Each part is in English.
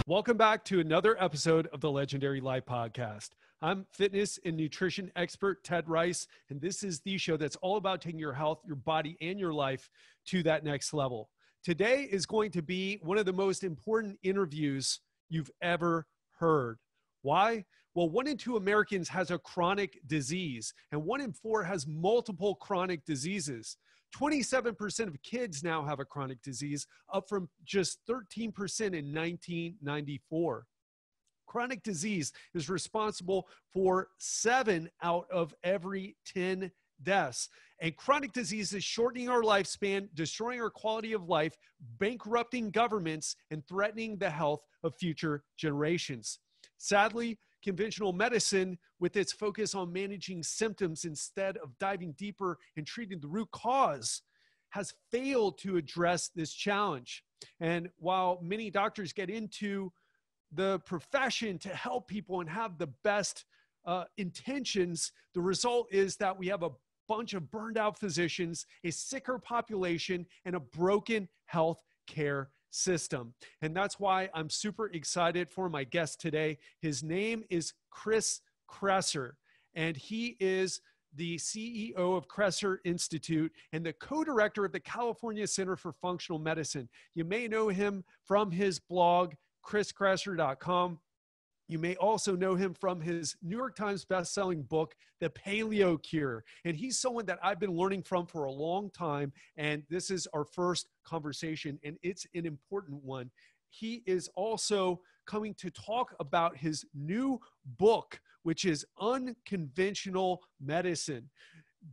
Welcome back to another episode of the Legendary Life Podcast. I'm fitness and nutrition expert Ted Ryce, and this is the show that's all about taking your health, your body, and your life to that next level. Today is going to be one of the most important interviews you've ever heard. Why? Well, 1 in 2 Americans has a chronic disease, and 1 in 4 has multiple chronic diseases. 27% of kids now have a chronic disease, up from just 13% in 1994. Chronic disease is responsible for 7 out of every 10 deaths. And chronic disease is shortening our lifespan, destroying our quality of life, bankrupting governments, and threatening the health of future generations. Sadly, conventional medicine, with its focus on managing symptoms instead of diving deeper and treating the root cause, has failed to address this challenge. And while many doctors get into the profession to help people and have the best intentions, the result is that we have a bunch of burned out physicians, a sicker population, and a broken health care system. And that's why I'm super excited for my guest today. His name is Chris Kresser, and he is the CEO of Kresser Institute and the co-director of the California Center for Functional Medicine. You may know him from his blog, chriskresser.com. You may also know him from his New York Times bestselling book, The Paleo Cure. And he's someone that I've been learning from for a long time. And this is our first conversation, and it's an important one. He is also coming to talk about his new book, which is Unconventional Medicine.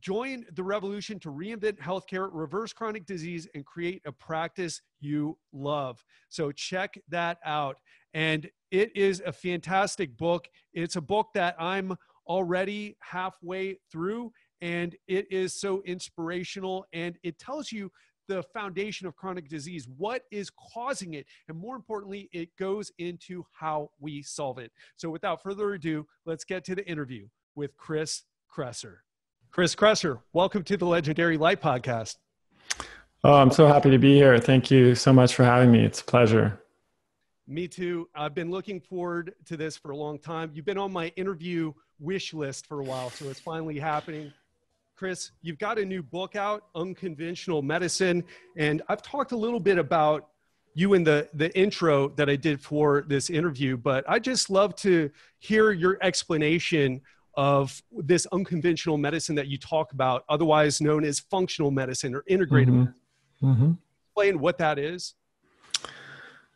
Join the revolution to reinvent healthcare, reverse chronic disease, and create a practice you love. So check that out. And it is a fantastic book. It's a book that I'm already halfway through, and it is so inspirational. And it tells you the foundation of chronic disease, what is causing it, and more importantly, it goes into how we solve it. So without further ado, let's get to the interview with Chris Kresser. Chris Kresser, welcome to the Legendary Life Podcast. Oh, I'm so happy to be here. Thank you so much for having me. It's a pleasure. Me too. I've been looking forward to this for a long time. You've been on my interview wish list for a while, so it's finally happening. Chris, you've got a new book out, Unconventional Medicine, and I've talked a little bit about you in the intro that I did for this interview, but I just love to hear your explanation of this unconventional medicine that you talk about, otherwise known as functional medicine or integrative medicine. Mm-hmm. Explain what that is.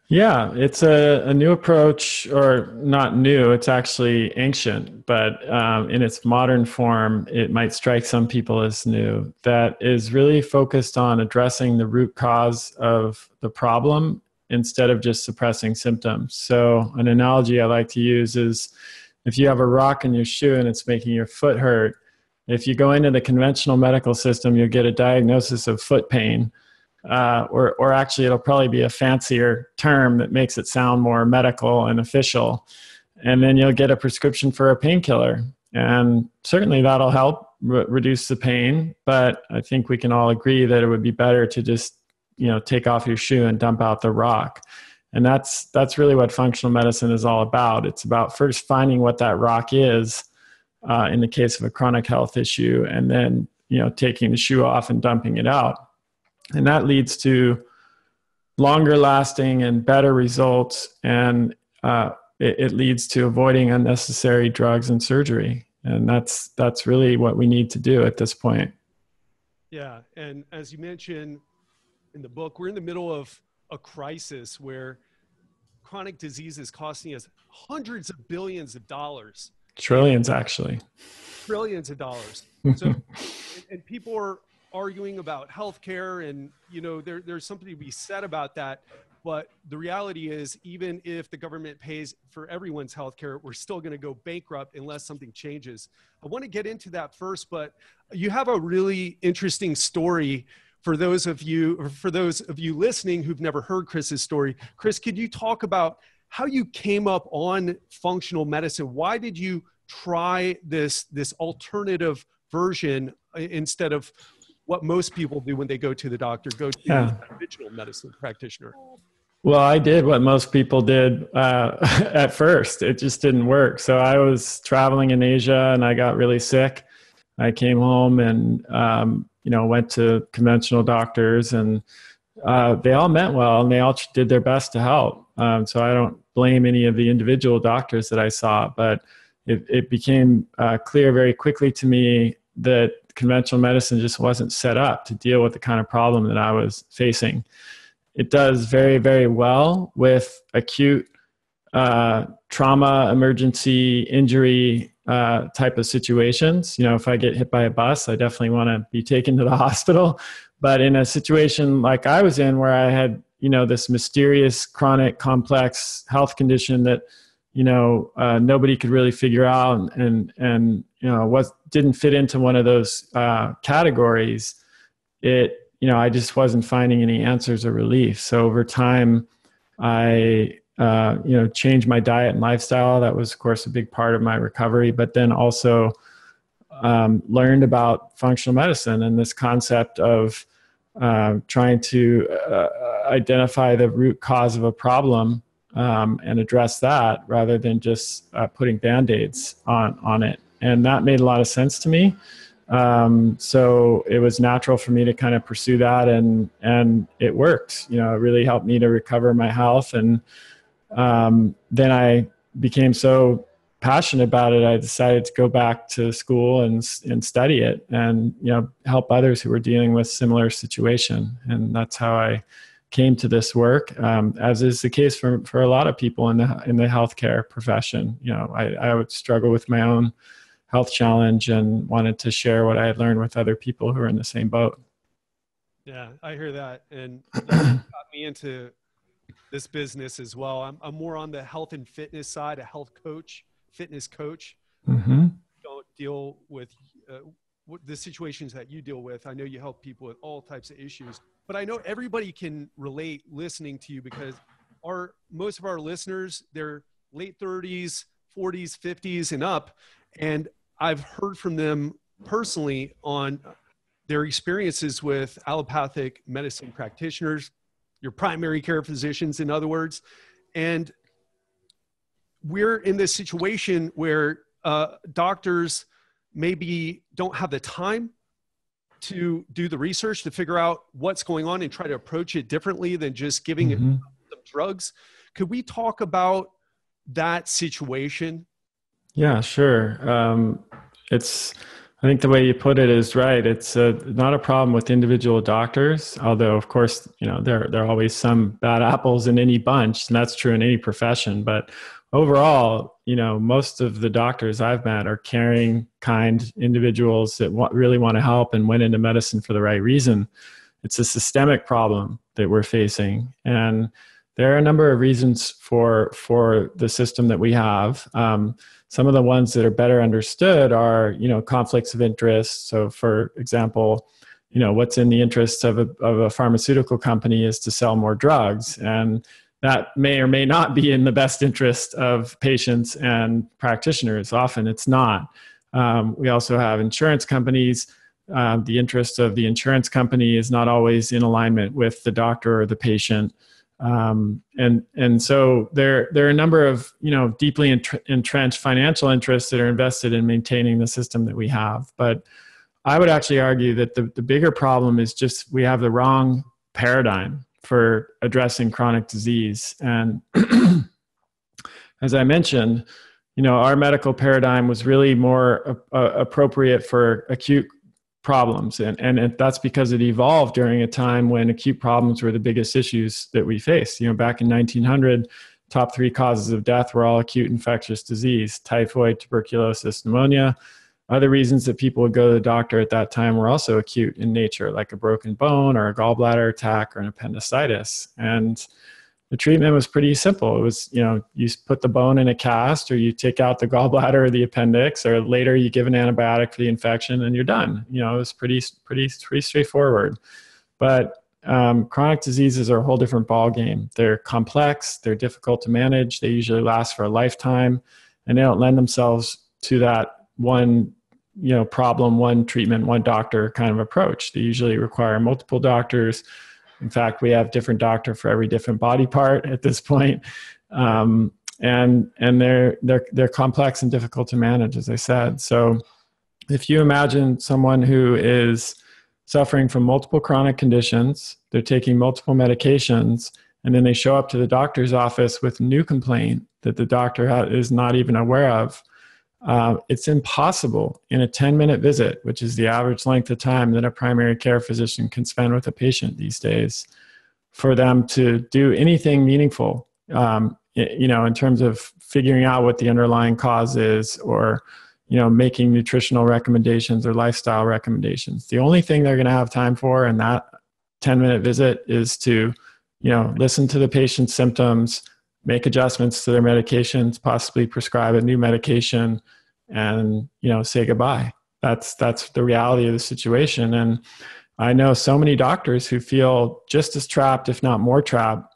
Yeah, it's a new approach, or not new, it's actually ancient, but in its modern form, it might strike some people as new, that is really focused on addressing the root cause of the problem instead of just suppressing symptoms. So an analogy I like to use is if you have a rock in your shoe and it's making your foot hurt, if you go into the conventional medical system, you'll get a diagnosis of foot pain. Or actually it'll probably be a fancier term that makes it sound more medical and official. And then you'll get a prescription for a painkiller. And certainly that'll help reduce the pain. But I think we can all agree that it would be better to just, take off your shoe and dump out the rock. And that's really what functional medicine is all about. It's about first finding what that rock is, in the case of a chronic health issue, and then, taking the shoe off and dumping it out. And that leads to longer lasting and better results. And it leads to avoiding unnecessary drugs and surgery. And that's really what we need to do at this point. Yeah. And as you mentioned in the book, we're in the middle of a crisis where chronic disease is costing us hundreds of billions of dollars. Trillions, actually. Trillions of dollars. So, and people are arguing about healthcare, and there's something to be said about that. But the reality is, even if the government pays for everyone's healthcare, we're still going to go bankrupt unless something changes. I want to get into that first, but you have a really interesting story for those of you listening who've never heard Chris's story. Chris, could you talk about how you came up on functional medicine? Why did you try this alternative version instead of what most people do when they go to the doctor, go to a conventional medicine practitioner? Well, I did what most people did at first. It just didn't work. So I was traveling in Asia and I got really sick. I came home and, went to conventional doctors, and they all meant well and they all did their best to help. So I don't blame any of the individual doctors that I saw, but it became clear very quickly to me that conventional medicine just wasn't set up to deal with the kind of problem that I was facing. It does very, very well with acute trauma, emergency, injury type of situations. If I get hit by a bus, I definitely want to be taken to the hospital. But in a situation like I was in, where I had, this mysterious, chronic, complex health condition that, nobody could really figure out, and didn't fit into one of those categories, I just wasn't finding any answers or relief. So over time, I changed my diet and lifestyle. That was, of course, a big part of my recovery, but then also learned about functional medicine and this concept of trying to identify the root cause of a problem and address that rather than just putting Band-Aids on it. And that made a lot of sense to me. So it was natural for me to kind of pursue that, and it worked. It really helped me to recover my health. And then I became so passionate about it, I decided to go back to school and study it, and help others who were dealing with similar situation. And that's how I came to this work, as is the case for a lot of people in the healthcare profession. I would struggle with my own health challenge and wanted to share what I had learned with other people who are in the same boat. Yeah, I hear that. And that got me into this business as well. I'm more on the health and fitness side, a health coach, fitness coach. Mm-hmm. Don't deal with the situations that you deal with. I know you help people with all types of issues, but I know everybody can relate listening to you, because most of our listeners, they're late 30s, 40s, 50s and up. And I've heard from them personally on their experiences with allopathic medicine practitioners, your primary care physicians, in other words. And we're in this situation where doctors maybe don't have the time to do the research to figure out what's going on and try to approach it differently than just giving Mm-hmm. them drugs. Could we talk about that situation? Yeah, sure. I think the way you put it is right. It's not a problem with individual doctors, although of course, there are always some bad apples in any bunch, and that's true in any profession. But overall, most of the doctors I've met are caring, kind individuals that really want to help and went into medicine for the right reason. It's a systemic problem that we're facing, and there are a number of reasons for the system that we have. Some of the ones that are better understood are, conflicts of interest. So for example, what's in the interest of a pharmaceutical company is to sell more drugs. And that may or may not be in the best interest of patients and practitioners. Often it's not. We also have insurance companies. The interest of the insurance company is not always in alignment with the doctor or the patient. And so there are a number of, deeply entrenched financial interests that are invested in maintaining the system that we have. But I would actually argue that the bigger problem is just we have the wrong paradigm for addressing chronic disease. And as I mentioned, our medical paradigm was really more appropriate for acute problems. And that's because it evolved during a time when acute problems were the biggest issues that we faced. Back in 1900, top 3 causes of death were all acute infectious disease: typhoid, tuberculosis, pneumonia. Other reasons that people would go to the doctor at that time were also acute in nature, like a broken bone or a gallbladder attack or an appendicitis. And the treatment was pretty simple. It was, you put the bone in a cast, or you take out the gallbladder or the appendix, or later you give an antibiotic for the infection and you're done. It was pretty straightforward. But chronic diseases are a whole different ballgame. They're complex, they're difficult to manage, they usually last for a lifetime, and they don't lend themselves to that one, problem, one treatment, one doctor kind of approach. They usually require multiple doctors, In fact, we have different doctor for every different body part at this point. And they're complex and difficult to manage, as I said. So if you imagine someone who is suffering from multiple chronic conditions, they're taking multiple medications, and then they show up to the doctor's office with a new complaint that the doctor is not even aware of, it's impossible in a 10-minute visit, which is the average length of time that a primary care physician can spend with a patient these days, for them to do anything meaningful, in terms of figuring out what the underlying cause is, or making nutritional recommendations or lifestyle recommendations. The only thing they're going to have time for in that 10-minute visit is to, listen to the patient's symptoms, make adjustments to their medications, possibly prescribe a new medication, and, say goodbye. That's the reality of the situation. And I know so many doctors who feel just as trapped, if not more trapped,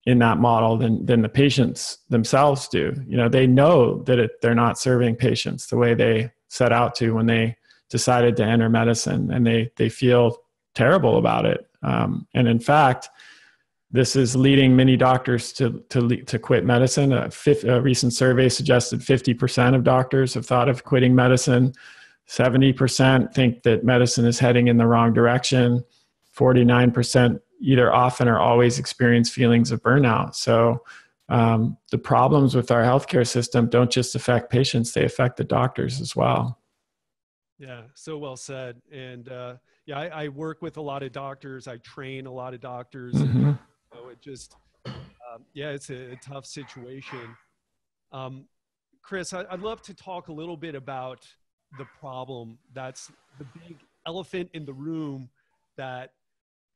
in that model than the patients themselves do. They know that they're not serving patients the way they set out to when they decided to enter medicine, and they feel terrible about it. And in fact, this is leading many doctors to quit medicine. A recent survey suggested 50% of doctors have thought of quitting medicine. 70% think that medicine is heading in the wrong direction. 49% either often or always experience feelings of burnout. So the problems with our healthcare system don't just affect patients, they affect the doctors as well. Yeah, so well said. And I work with a lot of doctors. I train a lot of doctors. Mm-hmm. And, it just, it's a tough situation. Chris, I'd love to talk a little bit about the problem. That's the big elephant in the room that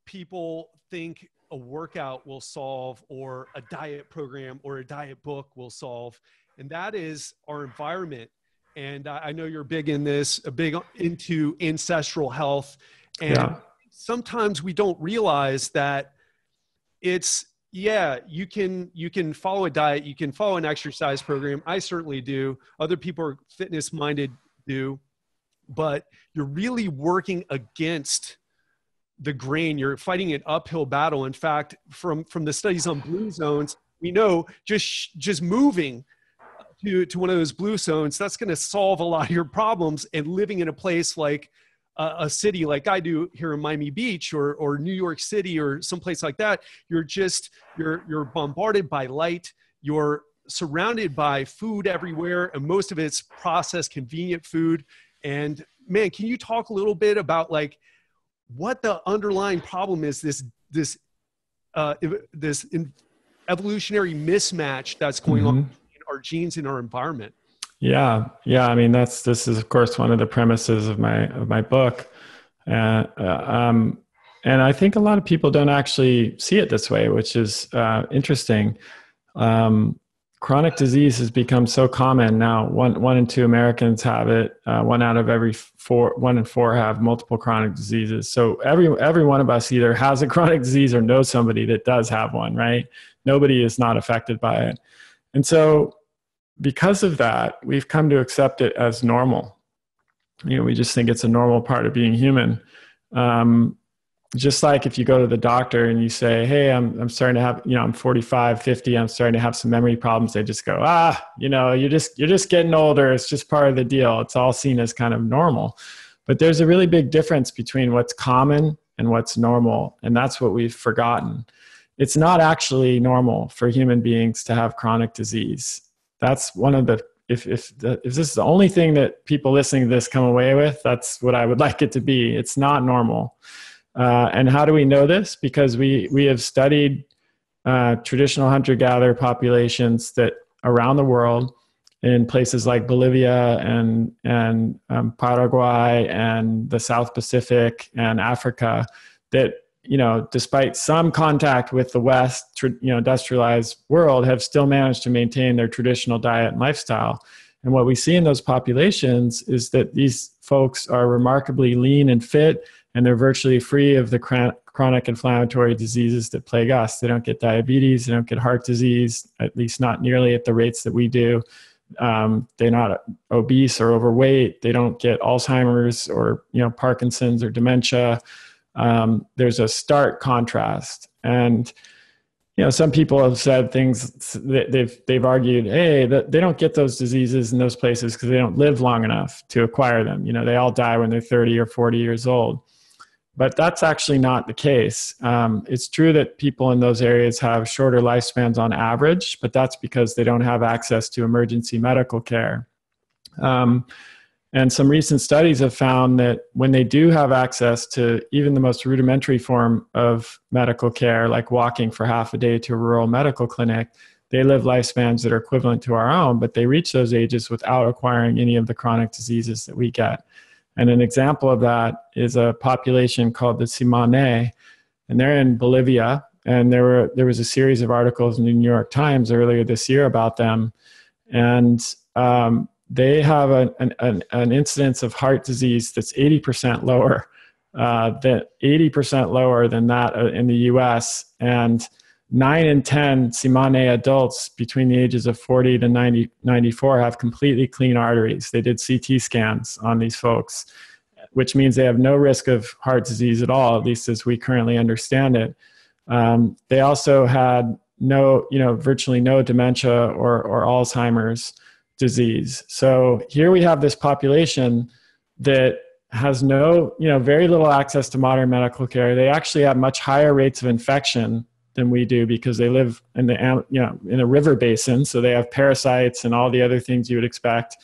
people think a workout will solve, or a diet program or a diet book will solve. And that is our environment. And I know you're big in this, big into ancestral health. And sometimes we don't realize that it's, you can follow a diet, you can follow an exercise program. I certainly do. Other people are fitness minded do, but you're really working against the grain. You're fighting an uphill battle. In fact, from the studies on blue zones, we know just moving to one of those blue zones, that's going to solve a lot of your problems. And living in a place like a city like I do here in Miami Beach, or New York City, or someplace like that, you're bombarded by light. You're surrounded by food everywhere, and most of it's processed, convenient food. And man, can you talk a little bit about what the underlying problem is, this evolutionary mismatch that's going on in our genes and our environment? Yeah. I mean, this is of course one of the premises of my book, and I think a lot of people don't actually see it this way, which is interesting. Chronic disease has become so common now. One in two Americans have it. 1 in 4 have multiple chronic diseases. So every one of us either has a chronic disease or knows somebody that does have one, right? Nobody is not affected by it. And so because of that, we've come to accept it as normal. We just think it's a normal part of being human. Just like if you go to the doctor and you say, hey, I'm starting to have, I'm 45, 50, I'm starting to have some memory problems. They just go, you're just getting older. It's just part of the deal. It's all seen as kind of normal. But there's a really big difference between what's common and what's normal. And that's what we've forgotten. It's not actually normal for human beings to have chronic disease. That's one of the, if this is the only thing that people listening to this come away with, that's what I would like it to be. It's not normal. And how do we know this? Because we have studied traditional hunter-gatherer populations that around the world, in places like Bolivia and Paraguay and the South Pacific and Africa, that despite some contact with the West, industrialized world, have still managed to maintain their traditional diet and lifestyle. And what we see in those populations is that these folks are remarkably lean and fit, and they're virtually free of the chronic inflammatory diseases that plague us. They don't get diabetes, they don't get heart disease, at least not nearly at the rates that we do. They're not obese or overweight. They don't get Alzheimer's or Parkinson's or dementia. there's a stark contrast. And some people have said things that they've argued, hey, that they don't get those diseases in those places because they don't live long enough to acquire them. They all die when they're 30 or 40 years old. But that's actually not the case. It's true that people in those areas have shorter lifespans on average, but that's because they don't have access to emergency medical care. And some recent studies have found that when they do have access to even the most rudimentary form of medical care, like walking for half a day to a rural medical clinic, they live lifespans that are equivalent to our own, but they reach those ages without acquiring any of the chronic diseases that we get. And an example of that is a population called the Tsimane, and they're in Bolivia. And there was a series of articles in the New York Times earlier this year about them. And they have an incidence of heart disease that's 80% lower, than 80% lower than that in the US. And 9 in 10 Tsimane adults between the ages of 40 to 94 have completely clean arteries. They did CT scans on these folks, which means they have no risk of heart disease at all, at least as we currently understand it. They also had virtually no dementia or Alzheimer's disease. So here we have this population that has very little access to modern medical care. They actually have much higher rates of infection than we do because they live in in a river basin. So they have parasites and all the other things you would expect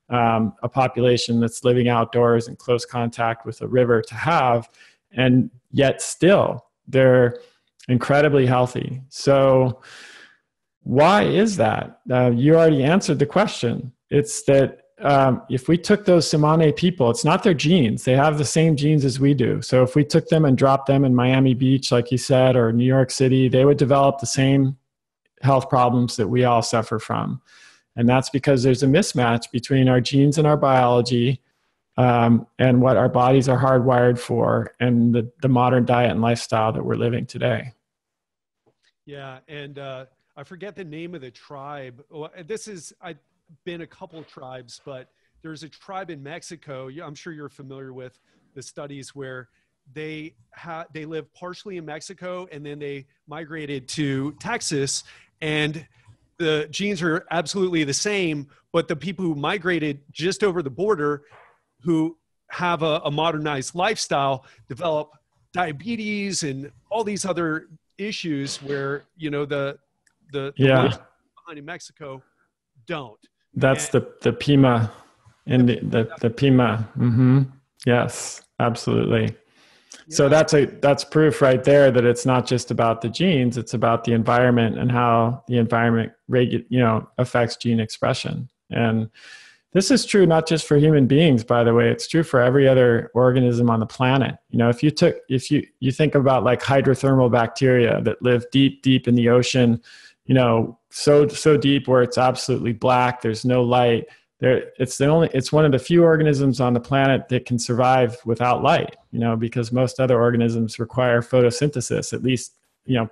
a population that's living outdoors in close contact with a river to have, and yet still they're incredibly healthy. So why is that? You already answered the question. It's that if we took those Tsimane people, it's not their genes. They have the same genes as we do. So if we took them and dropped them in Miami Beach, like you said, or New York City, they would develop the same health problems that we all suffer from. And that's because there's a mismatch between our genes and our biology, and what our bodies are hardwired for, and the modern diet and lifestyle that we're living today. Yeah, and I forget the name of the tribe. I've been a couple tribes, but there's a tribe in Mexico. I'm sure you're familiar with the studies where they live partially in Mexico and then they migrated to Texas, and the genes are absolutely the same, but the people who migrated just over the border who have a modernized lifestyle develop diabetes and all these other issues where, the behind in Mexico don't. That's the Pima and the Pima. Mm-hmm. Yes, absolutely. Yeah. So that's proof right there that it's not just about the genes, it's about the environment and how the environment affects gene expression. And this is true not just for human beings, by the way, it's true for every other organism on the planet. If you think about like hydrothermal bacteria that live deep in the ocean, so deep where it's absolutely black, there's no light. It's one of the few organisms on the planet that can survive without light, because most other organisms require photosynthesis, at least,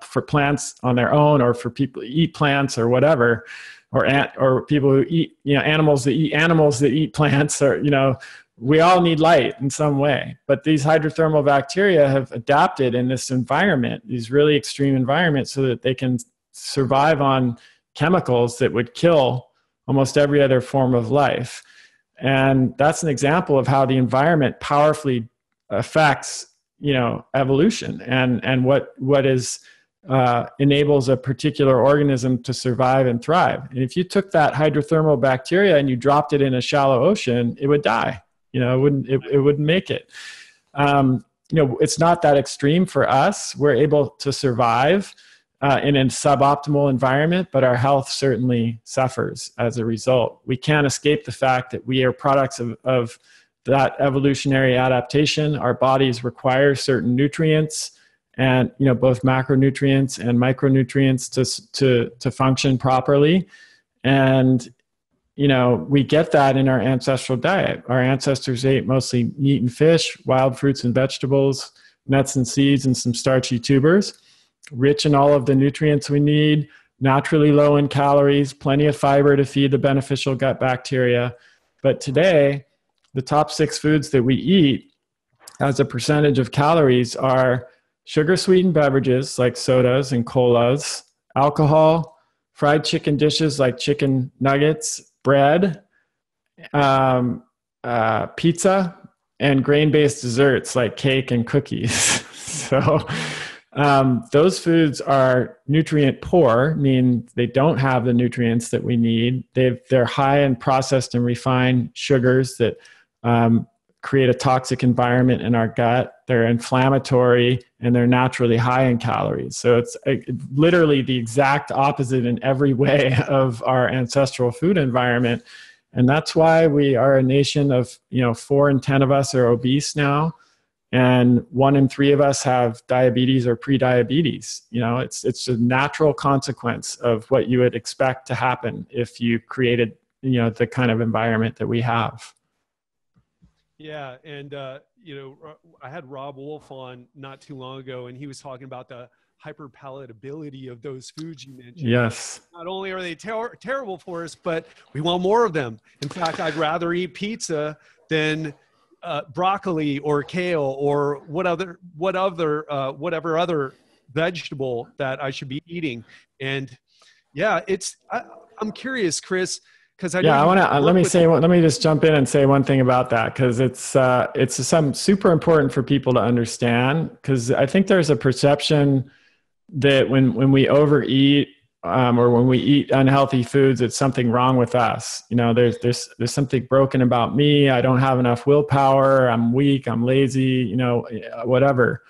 for plants on their own, or for people who eat plants or whatever, or people who eat, animals that eat plants, or, we all need light in some way. But these hydrothermal bacteria have adapted in this environment, these really extreme environments, so that they can survive on chemicals that would kill almost every other form of life. And that's an example of how the environment powerfully affects, evolution and what enables a particular organism to survive and thrive. And if you took that hydrothermal bacteria and you dropped it in a shallow ocean, it would die. It wouldn't make it. It's not that extreme for us. We're able to survive in a suboptimal environment, but our health certainly suffers as a result. We can't escape the fact that we are products of that evolutionary adaptation. Our bodies require certain nutrients, and both macronutrients and micronutrients to function properly. And we get that in our ancestral diet. Our ancestors ate mostly meat and fish, wild fruits and vegetables, nuts and seeds, and some starchy tubers, rich in all of the nutrients we need, naturally low in calories, plenty of fiber to feed the beneficial gut bacteria. But today, the top 6 foods that we eat as a percentage of calories are sugar sweetened beverages like sodas and colas, alcohol, fried chicken dishes like chicken nuggets, bread, pizza, and grain-based desserts like cake and cookies. So those foods are nutrient poor, mean they don't have the nutrients that we need. They're high in processed and refined sugars that create a toxic environment in our gut. They're inflammatory, and they're naturally high in calories. So it's literally the exact opposite in every way of our ancestral food environment. And that's why we are a nation of, 4 in 10 of us are obese now. And 1 in 3 of us have diabetes or pre-diabetes. It's a natural consequence of what you would expect to happen if you created, the kind of environment that we have. Yeah. And, I had Rob Wolf on not too long ago, and he was talking about the hyperpalatability of those foods you mentioned. Yes. Not only are they terrible for us, but we want more of them. In fact, I'd rather eat pizza than broccoli or kale or whatever other vegetable that I should be eating. And yeah, I'm curious, Chris, because let me just jump in and say one thing about that, because it's something super important for people to understand, because I think there's a perception that when we overeat or when we eat unhealthy foods, it's something wrong with us. There's something broken about me. I don't have enough willpower. I'm weak. I'm lazy. Whatever.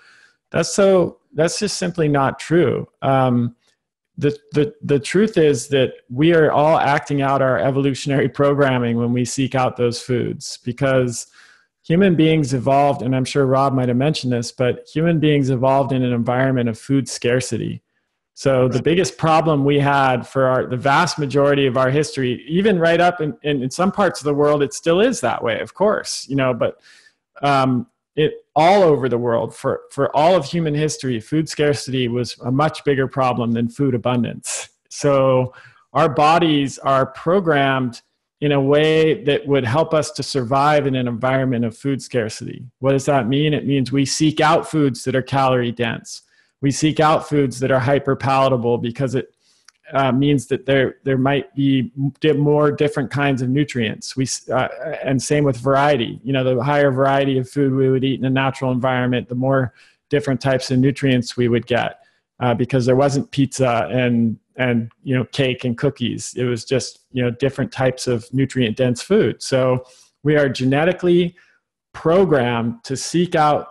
That's just simply not true. The truth is that we are all acting out our evolutionary programming when we seek out those foods, because human beings evolved, and I'm sure Rob might have mentioned this, but human beings evolved in an environment of food scarcity. So the biggest problem we had for the vast majority of our history, even right up in some parts of the world, it still is that way, of course, but it all over the world for all of human history, food scarcity was a much bigger problem than food abundance. So our bodies are programmed in a way that would help us to survive in an environment of food scarcity. What does that mean? It means we seek out foods that are calorie dense. We seek out foods that are hyper palatable, because it means that there might be more different kinds of nutrients. And same with variety. The higher variety of food we would eat in a natural environment, the more different types of nutrients we would get, because there wasn't pizza and cake and cookies. It was just different types of nutrient dense food. So we are genetically programmed to seek out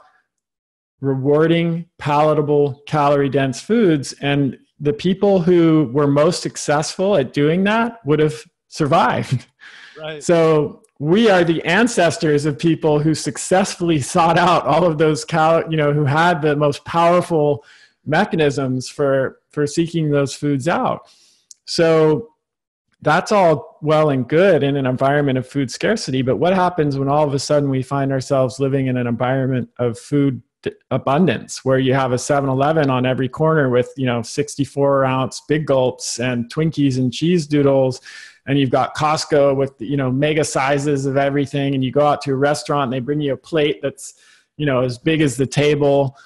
rewarding, palatable, calorie dense foods, and the people who were most successful at doing that would have survived. Right. So we are the ancestors of people who successfully sought out all of those who had the most powerful mechanisms for seeking those foods out. So that's all well and good in an environment of food scarcity. But what happens when all of a sudden we find ourselves living in an environment of food abundance, where you have a 7-Eleven on every corner with 64-ounce big gulps and Twinkies and cheese doodles, and you've got Costco with mega sizes of everything, and you go out to a restaurant and they bring you a plate that's as big as the table.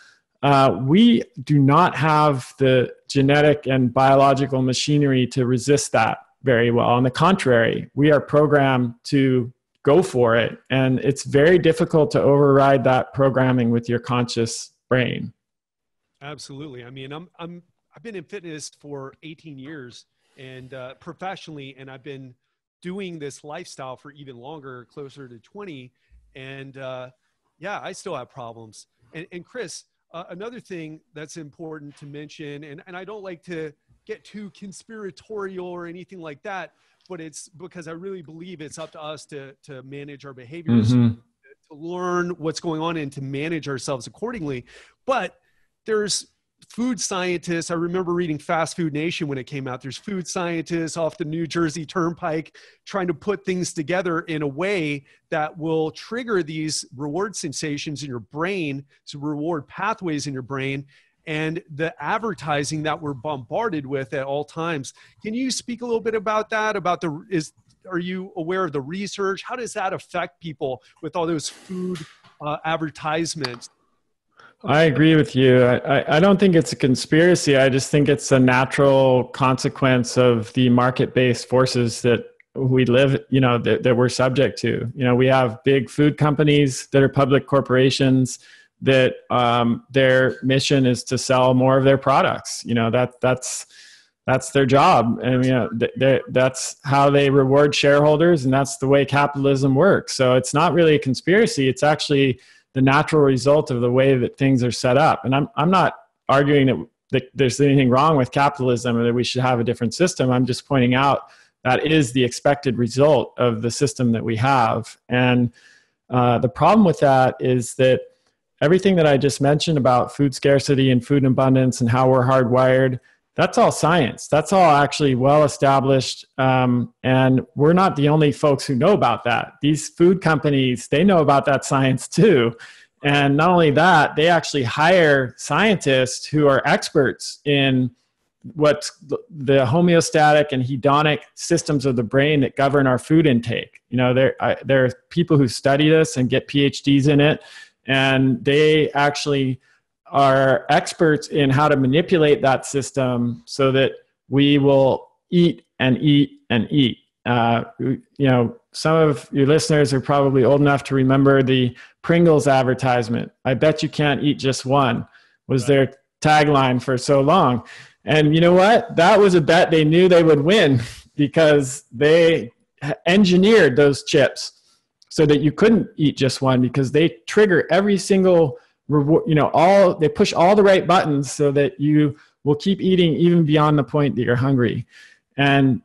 We do not have the genetic and biological machinery to resist that very well. On the contrary, we are programmed to go for it. And it's very difficult to override that programming with your conscious brain. Absolutely. I mean, I've been in fitness for 18 years and professionally, and I've been doing this lifestyle for even longer, closer to 20. And I still have problems. And Chris, another thing that's important to mention, and I don't like to get too conspiratorial or anything like that, but it's because I really believe it's up to us to manage our behaviors, to learn what's going on and to manage ourselves accordingly. But there's food scientists. I remember reading Fast Food Nation when it came out. There's food scientists off the New Jersey Turnpike trying to put things together in a way that will trigger these reward sensations in your brain, so reward pathways in your brain, and the advertising that we're bombarded with at all times. Can you speak a little bit about that? Are you aware of the research? How does that affect people with all those food advertisements. I agree with you. I don't think it's a conspiracy. I just think it's a natural consequence of the market-based forces that we live, that we're subject to. We have big food companies that are public corporations that their mission is to sell more of their products. That's their job. And that's how they reward shareholders, and that's the way capitalism works. So it's not really a conspiracy. It's actually the natural result of the way that things are set up. And I'm not arguing that there's anything wrong with capitalism or that we should have a different system. I'm just pointing out that is the expected result of the system that we have. And the problem with that is that everything that I just mentioned about food scarcity and food abundance and how we're hardwired, that's all science. That's all actually well established. And we're not the only folks who know about that. These food companies, they know about that science too. And not only that, they actually hire scientists who are experts in what's the homeostatic and hedonic systems of the brain that govern our food intake. There are people who study this and get PhDs in it, and they actually are experts in how to manipulate that system so that we will eat and eat and eat. Some of your listeners are probably old enough to remember the Pringles advertisement. "I bet you can't eat just one," was their tagline for so long. And you know what? That was a bet they knew they would win, because they engineered those chips so that you couldn't eat just one, because they trigger every single reward, they push all the right buttons so that you will keep eating even beyond the point that you're hungry. And,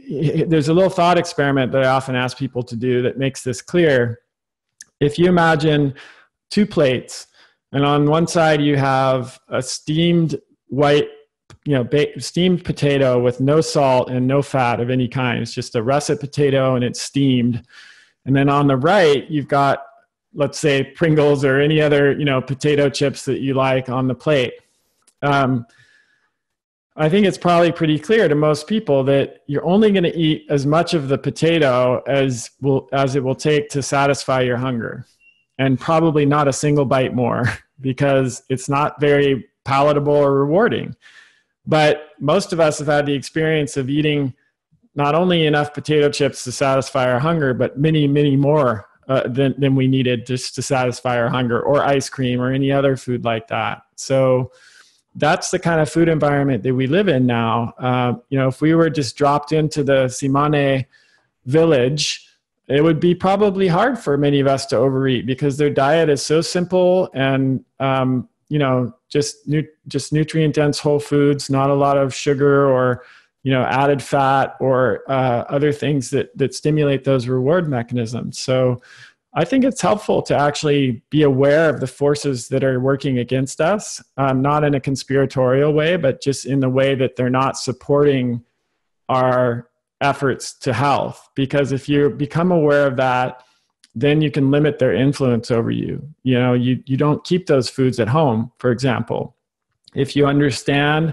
there's a little thought experiment that I often ask people to do that makes this clear. If you imagine two plates, and on one side you have a steamed white, steamed potato with no salt and no fat of any kind. It's just a russet potato and it's steamed. And then on the right, you've got, let's say, Pringles or any other, potato chips that you like on the plate. I think it's probably pretty clear to most people that you're only going to eat as much of the potato as it will take to satisfy your hunger, and probably not a single bite more, because it's not very palatable or rewarding. But most of us have had the experience of eating not only enough potato chips to satisfy our hunger, but many, many more than we needed just to satisfy our hunger, or ice cream or any other food like that. So that's the kind of food environment that we live in now. If we were just dropped into the Tsimane village, it would be probably hard for many of us to overeat, because their diet is so simple and, just nutrient dense whole foods, not a lot of sugar or, added fat or other things that stimulate those reward mechanisms. So I think it's helpful to actually be aware of the forces that are working against us, not in a conspiratorial way, but just in the way that they're not supporting our efforts to health. Because if you become aware of that, then you can limit their influence over you. You don't keep those foods at home, for example. If you understand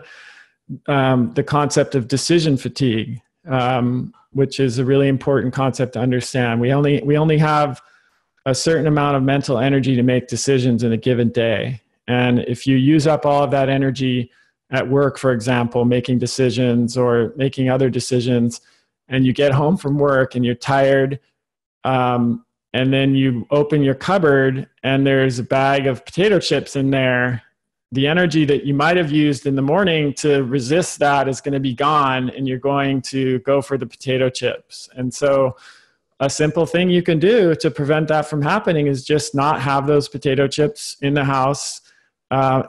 the concept of decision fatigue, which is a really important concept to understand. We only have a certain amount of mental energy to make decisions in a given day. And if you use up all of that energy at work, for example, making decisions or making other decisions, and you get home from work and you're tired, and then you open your cupboard and there's a bag of potato chips in there, the energy that you might have used in the morning to resist that is going to be gone, and you're going to go for the potato chips. And so a simple thing you can do to prevent that from happening is just not have those potato chips in the house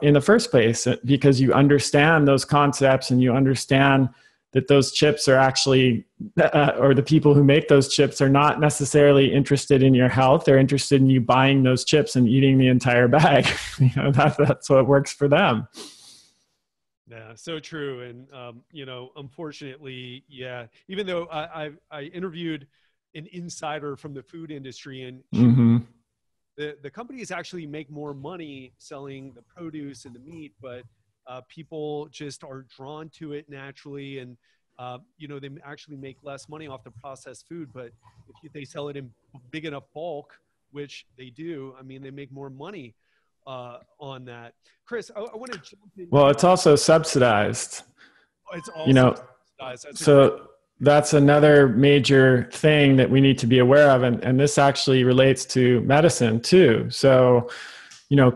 in the first place, because you understand those concepts and you understand that those chips are actually, or the people who make those chips are not necessarily interested in your health. They're interested in you buying those chips and eating the entire bag. That's what works for them. Yeah, so true. And, unfortunately, even though I interviewed an insider from the food industry, and the companies actually make more money selling the produce and the meat, but people just are drawn to it naturally. And, they actually make less money off the processed food, but if they sell it in big enough bulk, which they do, I mean, they make more money on that. Chris, I want to jump in. Well, it's also subsidized. It's also subsidized. That's another major thing that we need to be aware of. And this actually relates to medicine too. So,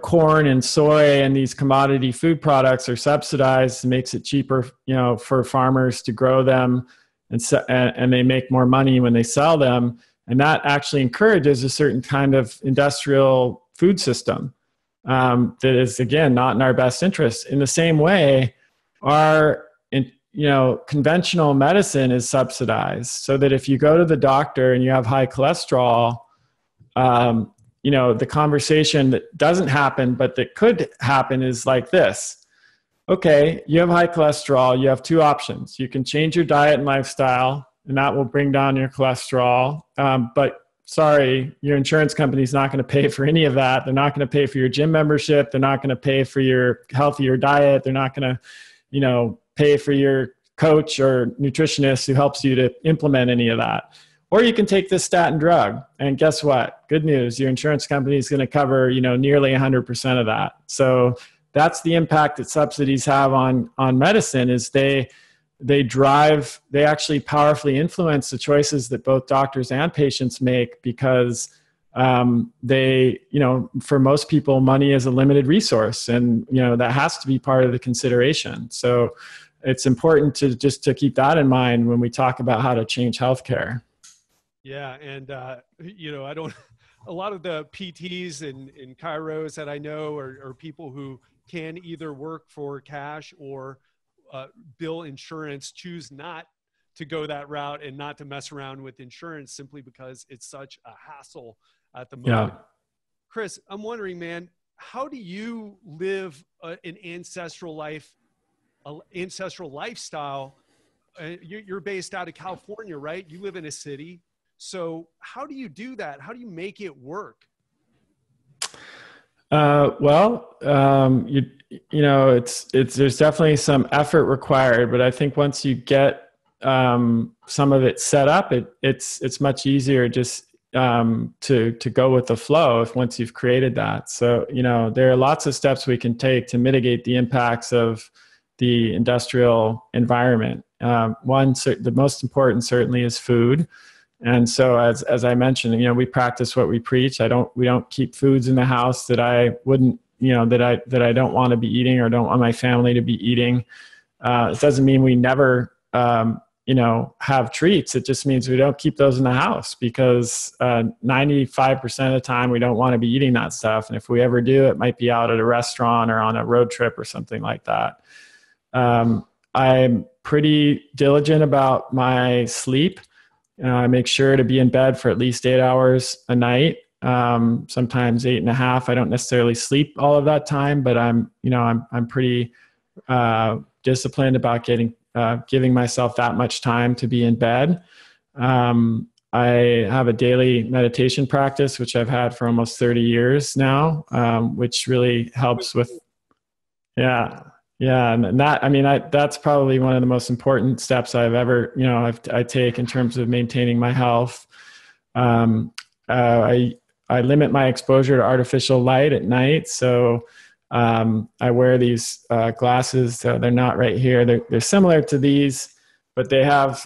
corn and soy and these commodity food products are subsidized. It makes it cheaper, for farmers to grow them, and they make more money when they sell them. And that actually encourages a certain kind of industrial food system that is, again, not in our best interest. In the same way, conventional medicine is subsidized, so that if you go to the doctor and you have high cholesterol, the conversation that doesn't happen, but that could happen is like this. Okay, you have high cholesterol. You have two options. You can change your diet and lifestyle, and that will bring down your cholesterol. But sorry, your insurance company is not going to pay for any of that. They're not going to pay for your gym membership. They're not going to pay for your healthier diet. They're not going to, pay for your coach or nutritionist who helps you to implement any of that. Or you can take this statin drug, and guess what? Good news, your insurance company is going to cover, nearly 100% of that. So that's the impact that subsidies have on medicine, is they actually powerfully influence the choices that both doctors and patients make, because for most people, money is a limited resource, and, that has to be part of the consideration. So it's important to keep that in mind when we talk about how to change healthcare. Yeah. And, a lot of the PTs and chiros that I know are people who can either work for cash or bill insurance, choose not to go that route and not to mess around with insurance simply because it's such a hassle at the moment. Yeah. Chris, I'm wondering, man, how do you live an ancestral lifestyle? You're based out of California, right? You live in a city. So how do you do that? How do you make it work? There's definitely some effort required, but I think once you get some of it set up, it's much easier just to go with the flow once you've created that. So, there are lots of steps we can take to mitigate the impacts of the industrial environment. The most important certainly is food. And so as I mentioned, we practice what we preach. We don't keep foods in the house that I wouldn't, that I don't want to be eating or don't want my family to be eating. It doesn't mean we never, have treats. It just means we don't keep those in the house, because 95% of the time we don't want to be eating that stuff. And if we ever do, it might be out at a restaurant or on a road trip or something like that. I'm pretty diligent about my sleep. I make sure to be in bed for at least 8 hours a night. Sometimes 8.5. I don't necessarily sleep all of that time, but I'm pretty disciplined about giving myself that much time to be in bed. I have a daily meditation practice, which I've had for almost 30 years now, which really helps with, yeah. And that's probably one of the most important steps I've ever, I take in terms of maintaining my health. I limit my exposure to artificial light at night. So I wear these glasses. They're not right here. They're similar to these, but they have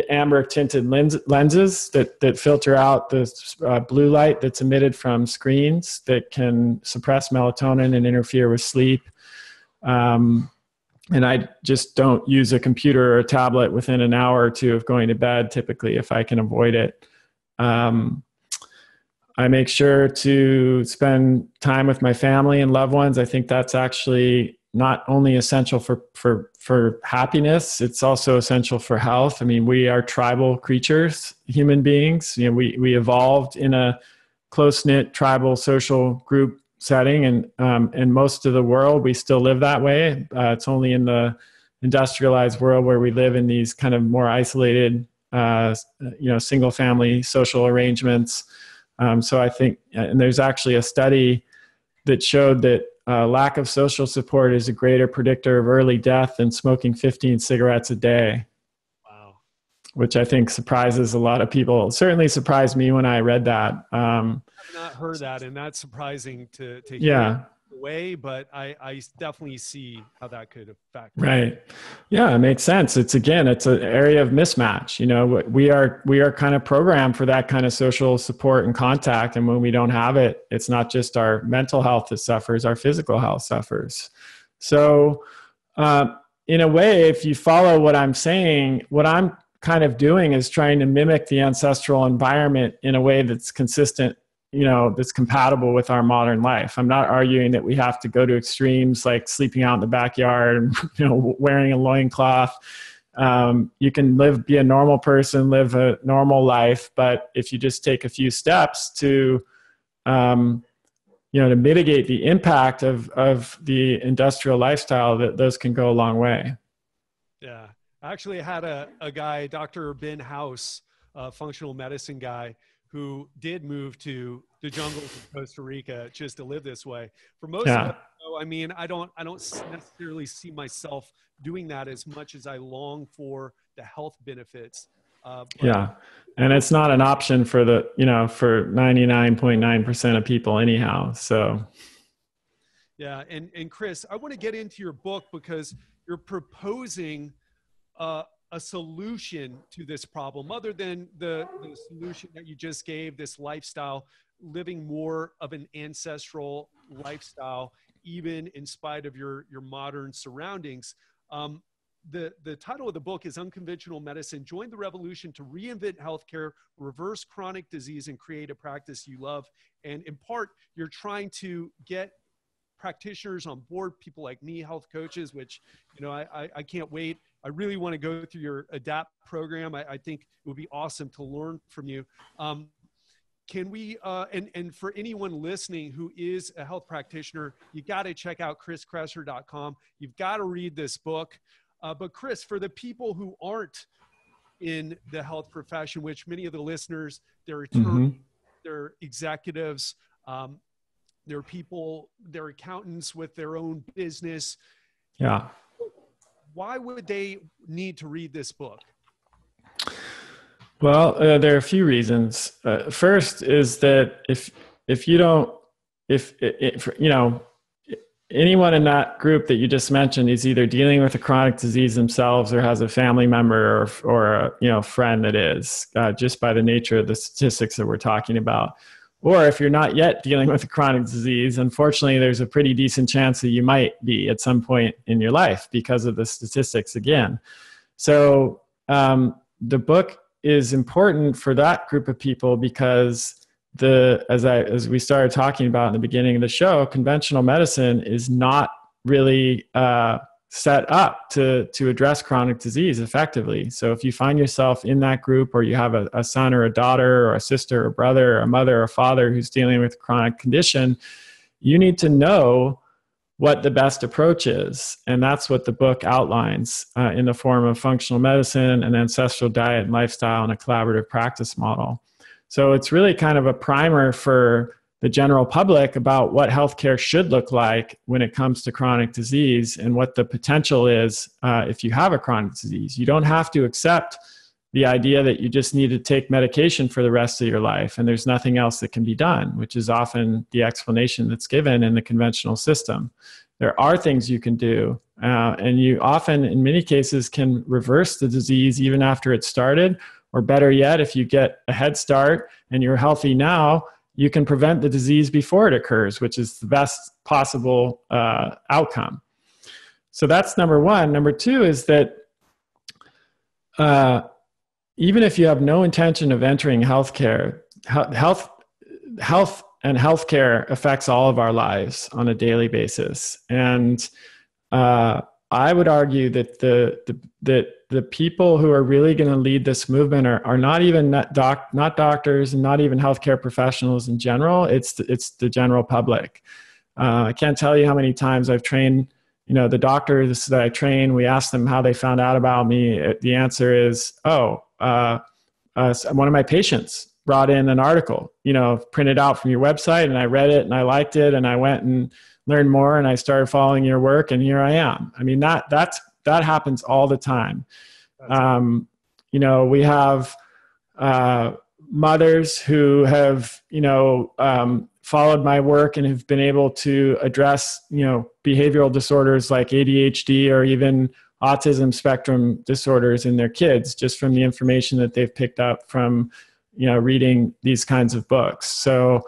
amber tinted lenses that filter out the blue light that's emitted from screens that can suppress melatonin and interfere with sleep. And I just don't use a computer or a tablet within an hour or two of going to bed, typically, if I can avoid it. I make sure to spend time with my family and loved ones. I think that's actually not only essential for happiness, it's also essential for health. I mean, we are tribal creatures, human beings. We evolved in a close-knit tribal social group setting, and in most of the world, we still live that way. It's only in the industrialized world where we live in these kind of more isolated, single-family social arrangements. So I think, and there's actually a study that showed that lack of social support is a greater predictor of early death than smoking 15 cigarettes a day. which I think surprises a lot of people. It certainly surprised me when I read that. I've not heard that, and that's surprising to hear Yeah. the way, but I definitely see how that could affect. Right. Yeah, it makes sense. It's an area of mismatch. You know, we are kind of programmed for that kind of social support and contact. And when we don't have it, it's not just our mental health that suffers, our physical health suffers. So, in a way, if you follow what I'm saying, what I'm kind of doing is trying to mimic the ancestral environment in a way that's consistent, you know, that's compatible with our modern life. I'm not arguing that we have to go to extremes like sleeping out in the backyard and, you know, wearing a loincloth. You can be a normal person, live a normal life, but if you just take a few steps to, to mitigate the impact of the industrial lifestyle, that those can go a long way. Yeah. I actually had a guy, Dr. Ben House, a functional medicine guy, who did move to the jungles of Costa Rica just to live this way. For most of us, I mean, I don't necessarily see myself doing that as much as I long for the health benefits. And it's not an option for for 99.9% of people anyhow. So. Yeah. And Chris, I want to get into your book because you're proposing a solution to this problem other than the solution that you just gave, this lifestyle, living more of an ancestral lifestyle, even in spite of your modern surroundings. The title of the book is Unconventional Medicine. Join the revolution to reinvent healthcare, reverse chronic disease, and create a practice you love. And in part, you're trying to get practitioners on board, people like me, health coaches, which, you know, I can't wait. I really want to go through your ADAPT program. I think it would be awesome to learn from you. Can we, and for anyone listening who is a health practitioner, you got to check out chriskresser.com. You've got to read this book. But Chris, for the people who aren't in the health profession, which many of the listeners, they're attorneys, they're executives, they're people, they're accountants with their own business. Yeah. Why would they need to read this book? Well, there are a few reasons. First is that if anyone in that group that you just mentioned is either dealing with a chronic disease themselves or has a family member or a friend that is, just by the nature of the statistics that we're talking about. Or if you're not yet dealing with a chronic disease, unfortunately, there's a pretty decent chance that you might be at some point in your life because of the statistics again. So the book is important for that group of people because as we started talking about in the beginning of the show, conventional medicine is not really set up to address chronic disease effectively. So if you find yourself in that group, or you have a son or a daughter or a sister or brother or a mother or father who's dealing with a chronic condition, you need to know what the best approach is. And that's what the book outlines in the form of functional medicine, an ancestral diet and lifestyle, and a collaborative practice model. So it's really kind of a primer for the general public about what healthcare should look like when it comes to chronic disease and what the potential is if you have a chronic disease. You don't have to accept the idea that you just need to take medication for the rest of your life and there's nothing else that can be done, which is often the explanation that's given in the conventional system. There are things you can do, and you often, in many cases, can reverse the disease even after it's started, or better yet, if you get a head start and you're healthy now, you can prevent the disease before it occurs, which is the best possible outcome. So that's number one. Number two is that even if you have no intention of entering healthcare, health and healthcare affects all of our lives on a daily basis. And I would argue that the people who are really going to lead this movement are not even not doctors and not even healthcare professionals in general. It's the general public. I can't tell you how many times I've trained, the doctors that I train. We ask them how they found out about me. The answer is, one of my patients brought in an article, printed out from your website, and I read it and I liked it, and I went and learned more, and I started following your work, and here I am. I mean, that happens all the time. we have mothers who have, followed my work and have been able to address, behavioral disorders like ADHD or even autism spectrum disorders in their kids, just from the information that they've picked up from, reading these kinds of books. So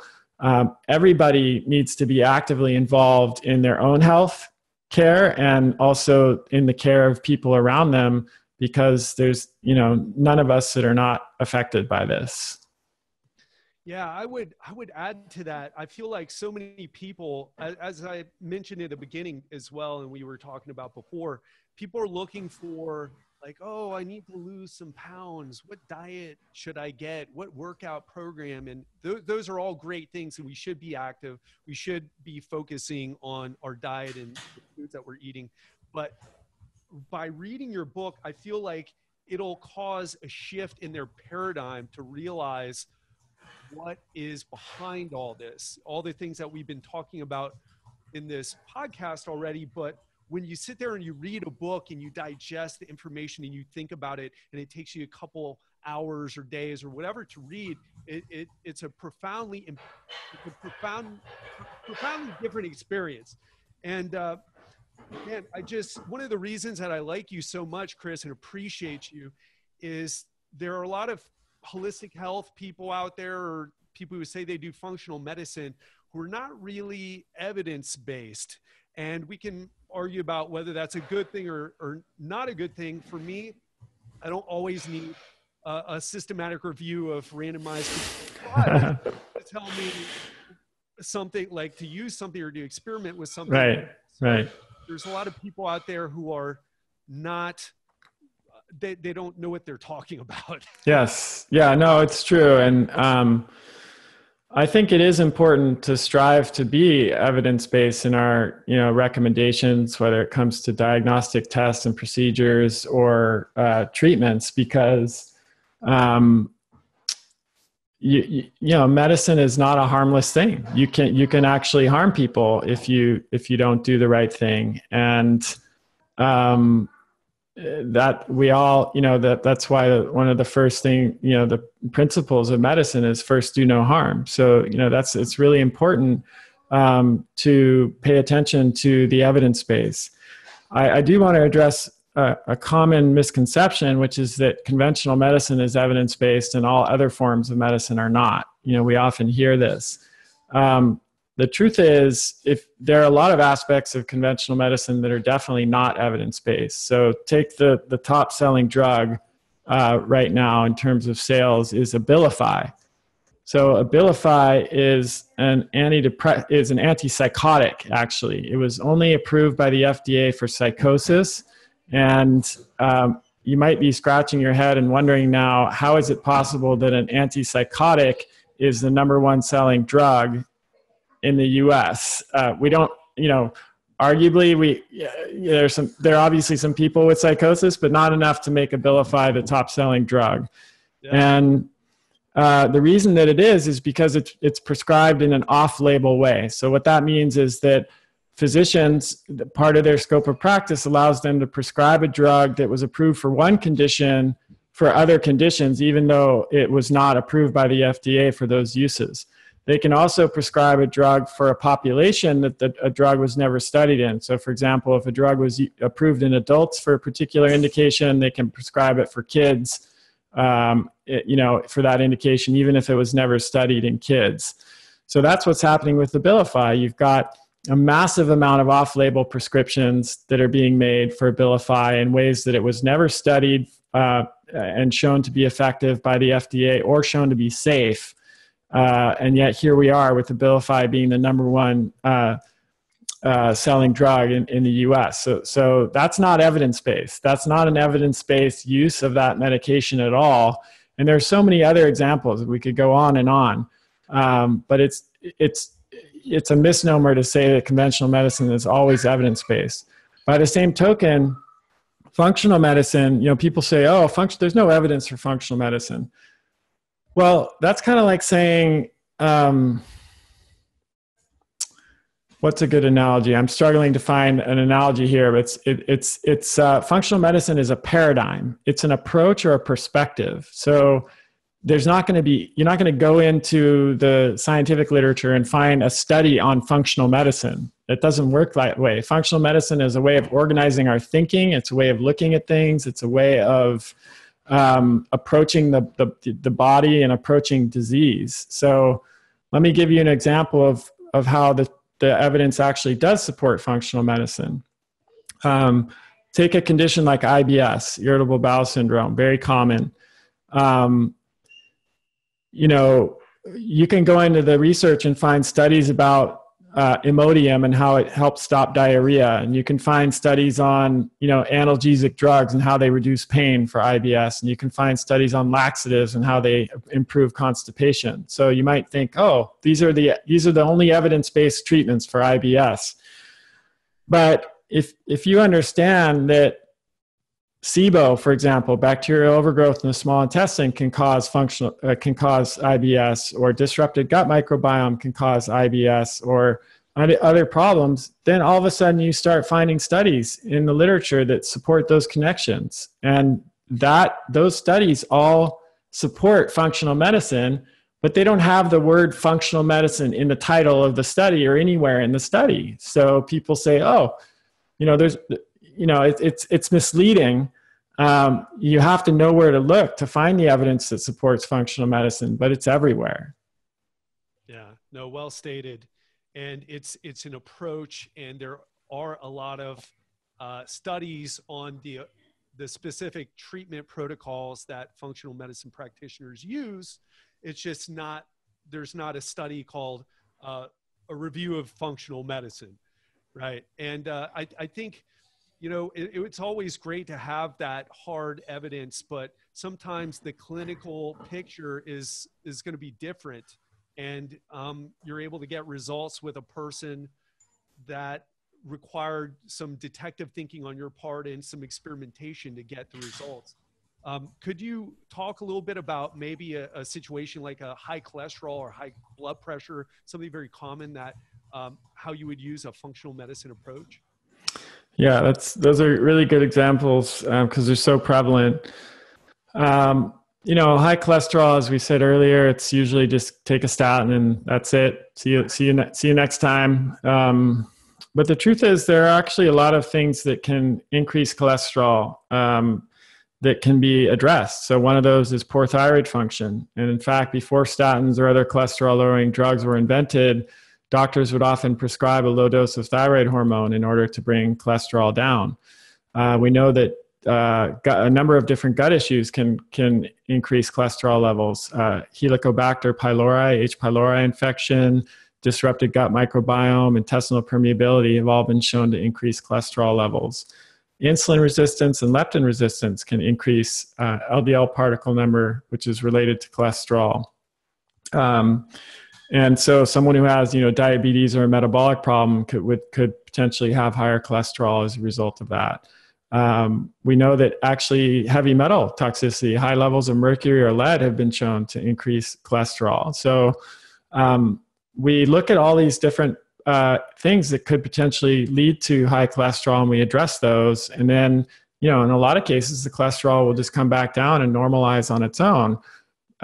everybody needs to be actively involved in their own health care and also in the care of people around them, because there's, none of us that are not affected by this. Yeah, I would add to that. I feel like so many people, as I mentioned at the beginning as well, and we were talking about before, people are looking for like, oh, I need to lose some pounds. What diet should I get? What workout program? And those are all great things. And we should be active. We should be focusing on our diet and the foods that we're eating. But by reading your book, I feel like it'll cause a shift in their paradigm to realize what is behind all this, all the things that we've been talking about in this podcast already. But when you sit there and you read a book and you digest the information and you think about it, and it takes you a couple hours or days or whatever to read, it's a profoundly different experience. And man, one of the reasons that I like you so much, Chris, and appreciate you is there are a lot of holistic health people out there, or people who say they do functional medicine, who are not really evidence-based. And we can argue about whether that's a good thing or not a good thing. For me, I don't always need a systematic review of randomized trials to tell me something, like to use something or to experiment with something. Right. There's a lot of people out there who are not, they don't know what they're talking about. Yes. Yeah, no, it's true. And I think it is important to strive to be evidence-based in our, recommendations, whether it comes to diagnostic tests and procedures or treatments, because, medicine is not a harmless thing. You can actually harm people if you don't do the right thing. And that we all, that's why one of the first thing, the principles of medicine is first do no harm. So, it's really important to pay attention to the evidence base. I do want to address a common misconception, which is that conventional medicine is evidence-based and all other forms of medicine are not. We often hear this. The truth is, if there are a lot of aspects of conventional medicine that are definitely not evidence-based. So take the top selling drug right now in terms of sales is Abilify. So Abilify is an antipsychotic, actually. It was only approved by the FDA for psychosis. And you might be scratching your head and wondering now, how is it possible that an antipsychotic is the #1 selling drug in the U.S.? We don't, arguably there are obviously some people with psychosis, but not enough to make Abilify the top selling drug. Yeah. And the reason that it is because it's prescribed in an off-label way. So what that means is that physicians, part of their scope of practice allows them to prescribe a drug that was approved for one condition for other conditions, even though it was not approved by the FDA for those uses. They can also prescribe a drug for a population that a drug was never studied in. So for example, if a drug was approved in adults for a particular indication, they can prescribe it for kids, for that indication, even if it was never studied in kids. So that's what's happening with Abilify. You've got a massive amount of off-label prescriptions that are being made for Abilify in ways that it was never studied and shown to be effective by the FDA or shown to be safe. And yet here we are with Abilify being the #1 selling drug in the US. So that's not evidence-based. That's not an evidence-based use of that medication at all. And there's so many other examples. We could go on and on. But it's a misnomer to say that conventional medicine is always evidence-based. By the same token, functional medicine, people say, oh, there's no evidence for functional medicine. Well, that's kind of like saying, What's a good analogy? I'm struggling to find an analogy here, but it's functional medicine is a paradigm. It's an approach or a perspective. So you're not going to go into the scientific literature and find a study on functional medicine. It doesn't work that way. Functional medicine is a way of organizing our thinking. It's a way of looking at things. It's a way of approaching the body and approaching disease. So let me give you an example of how the evidence actually does support functional medicine. Take a condition like IBS, irritable bowel syndrome, very common. You can go into the research and find studies about Imodium and how it helps stop diarrhea. And you can find studies on, analgesic drugs and how they reduce pain for IBS. And you can find studies on laxatives and how they improve constipation. So you might think, oh, these are the only evidence-based treatments for IBS. But if you understand that SIBO, for example, bacterial overgrowth in the small intestine can cause IBS, or disrupted gut microbiome can cause IBS, or other problems, then all of a sudden you start finding studies in the literature that support those connections. And those studies all support functional medicine, but they don't have the word functional medicine in the title of the study or anywhere in the study. So people say, oh, it's misleading. You have to know where to look to find the evidence that supports functional medicine, but it's everywhere. Yeah, no, well stated. And it's an approach, and there are a lot of studies on the specific treatment protocols that functional medicine practitioners use. It's just there's not a study called a review of functional medicine, right? And I think, it's always great to have that hard evidence, but sometimes the clinical picture is going to be different. And you're able to get results with a person that required some detective thinking on your part and some experimentation to get the results. Could you talk a little bit about maybe a situation like a high cholesterol or high blood pressure, something very common, that how you would use a functional medicine approach? Yeah, those are really good examples because they're so prevalent. High cholesterol, as we said earlier, it's usually just take a statin and that's it. See you next time. But the truth is, there are actually a lot of things that can increase cholesterol that can be addressed. So one of those is poor thyroid function. And in fact, before statins or other cholesterol-lowering drugs were invented, doctors would often prescribe a low dose of thyroid hormone in order to bring cholesterol down. We know that a number of different gut issues can increase cholesterol levels. Helicobacter pylori, H. pylori infection, disrupted gut microbiome, intestinal permeability have all been shown to increase cholesterol levels. Insulin resistance and leptin resistance can increase LDL particle number, which is related to cholesterol. And so someone who has, diabetes or a metabolic problem could potentially have higher cholesterol as a result of that. We know that actually heavy metal toxicity, high levels of mercury or lead, have been shown to increase cholesterol. So we look at all these different things that could potentially lead to high cholesterol, and we address those. And then, in a lot of cases, the cholesterol will just come back down and normalize on its own.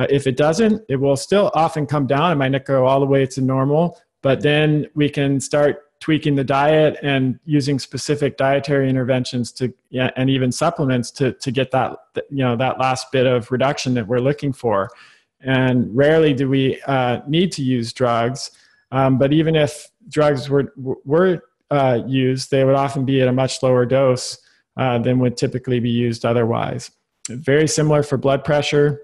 If it doesn't, it will still often come down. It might not go all the way to normal, but then we can start tweaking the diet and using specific dietary interventions and even supplements to get that last bit of reduction that we're looking for. And rarely do we need to use drugs, but even if drugs were used, they would often be at a much lower dose than would typically be used otherwise. Very similar for blood pressure.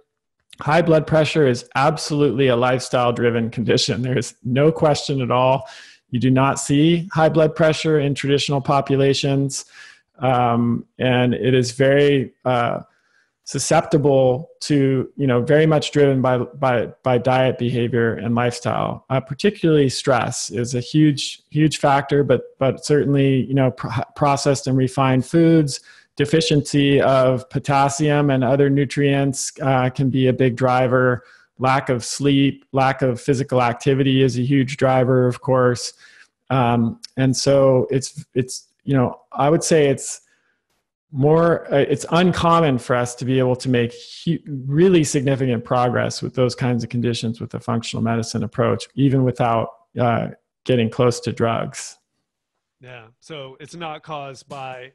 High blood pressure is absolutely a lifestyle-driven condition. There is no question at all. You do not see high blood pressure in traditional populations, and it is very susceptible to, very much driven by diet behavior and lifestyle. Particularly stress is a huge factor, but certainly, processed and refined foods, deficiency of potassium and other nutrients can be a big driver. Lack of sleep, lack of physical activity is a huge driver, of course. And so it's, I would say it's uncommon for us to be able to make really significant progress with those kinds of conditions with the functional medicine approach, even without getting close to drugs. Yeah. So it's not caused by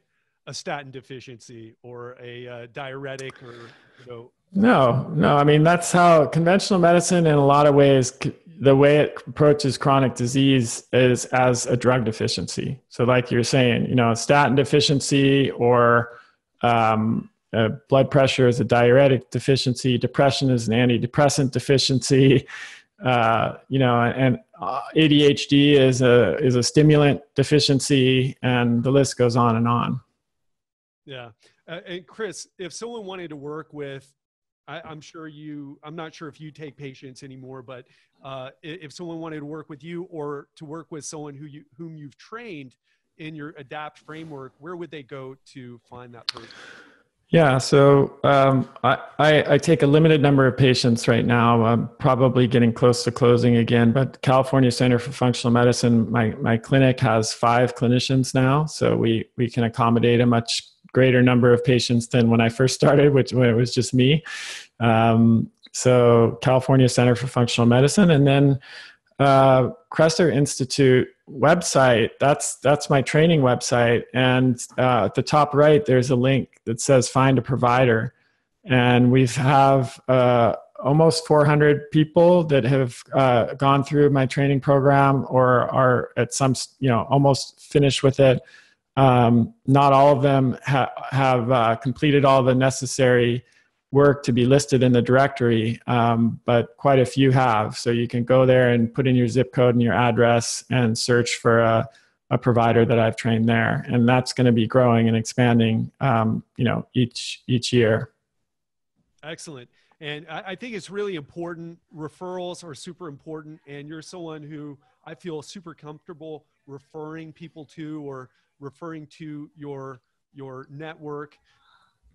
a statin deficiency or a diuretic or, No. I mean, that's how conventional medicine, in a lot of ways, the way it approaches chronic disease is as a drug deficiency. So like you're saying, a statin deficiency or blood pressure is a diuretic deficiency, depression is an antidepressant deficiency, and ADHD is a stimulant deficiency, and the list goes on and on. Yeah. And Chris, if someone wanted to work with, I'm not sure if you take patients anymore, but if someone wanted to work with you or to work with someone whom you've trained in your ADAPT framework, where would they go to find that person? Yeah, so I take a limited number of patients right now. I'm probably getting close to closing again, but California Center for Functional Medicine, my clinic has 5 clinicians now, so we can accommodate a much greater number of patients than when I first started, when it was just me. So California Center for Functional Medicine, and then Kresser Institute website. That's my training website. And at the top right, there's a link that says find a provider. And we have almost 400 people that have gone through my training program or are at some, almost finished with it. Not all of them have completed all the necessary work to be listed in the directory, but quite a few have. So you can go there and put in your zip code and your address and search for a provider that I've trained there. And that's going to be growing and expanding, each year. Excellent. And I think it's really important. Referrals are super important. And you're someone who I feel super comfortable referring people to or referring to your network,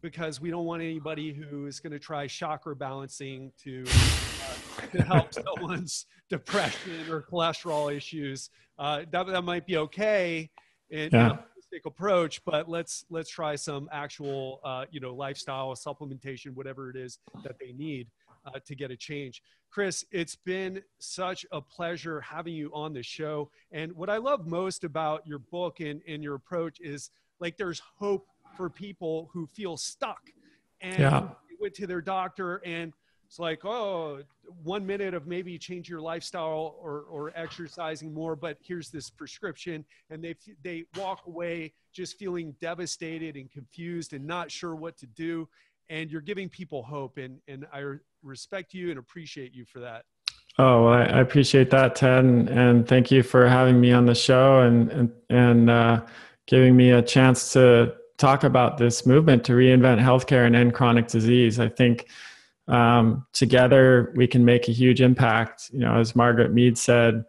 because we don't want anybody who is going to try chakra balancing to help someone's depression or cholesterol issues. That might be okay in a holistic approach, but let's try some actual lifestyle supplementation, whatever it is that they need to get a change. Chris, it's been such a pleasure having you on the show. And what I love most about your book and your approach is like there's hope for people who feel stuck and they went to their doctor and it's like, 1 minute of maybe change your lifestyle or exercising more, but here's this prescription, and they walk away just feeling devastated and confused and not sure what to do. And you're giving people hope, and I respect you and appreciate you for that. Oh, I appreciate that, Ted, and thank you for having me on the show and giving me a chance to talk about this movement to reinvent healthcare and end chronic disease. I think together we can make a huge impact. As Margaret Mead said,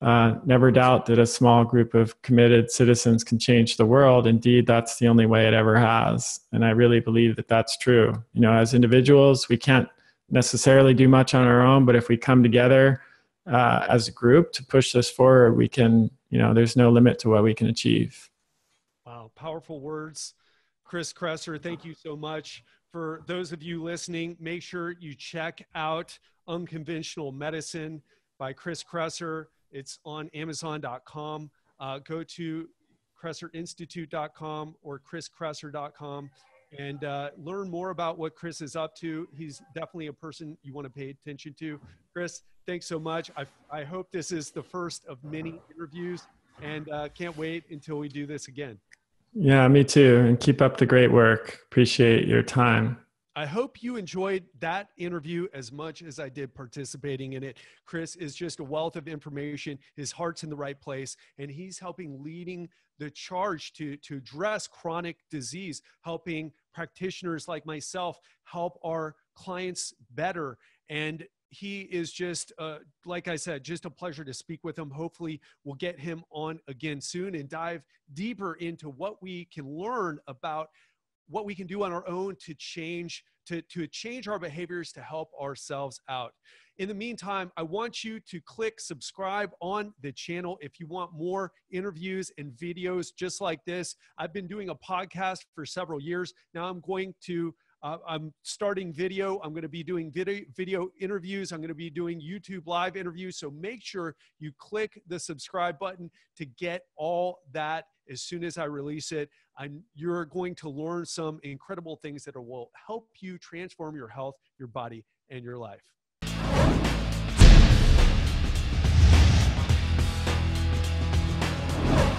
never doubt that a small group of committed citizens can change the world. Indeed, that's the only way it ever has. And I really believe that that's true. As individuals, we can't necessarily do much on our own, but if we come together as a group to push this forward, we can, there's no limit to what we can achieve. Wow, powerful words. Chris Kresser, thank you so much. For those of you listening, make sure you check out Unconventional Medicine by Chris Kresser. It's on Amazon.com. Go to KresserInstitute.com or ChrisKresser.com and learn more about what Chris is up to. He's definitely a person you want to pay attention to. Chris, thanks so much. I hope this is the first of many interviews, and can't wait until we do this again. Yeah, me too. And keep up the great work. Appreciate your time. I hope you enjoyed that interview as much as I did participating in it. Chris is just a wealth of information. His heart's in the right place, and he's leading the charge to address chronic disease, helping practitioners like myself help our clients better. And he is just, like I said, just a pleasure to speak with him. Hopefully we'll get him on again soon and dive deeper into what we can learn about what we can do on our own to change our behaviors to help ourselves out. In the meantime, I want you to click subscribe on the channel if you want more interviews and videos just like this. I've been doing a podcast for several years. Now I'm starting video. I'm going to be doing video interviews. I'm going to be doing YouTube live interviews. So make sure you click the subscribe button to get all that as soon as I release it. You're going to learn some incredible things that will help you transform your health, your body, and your life.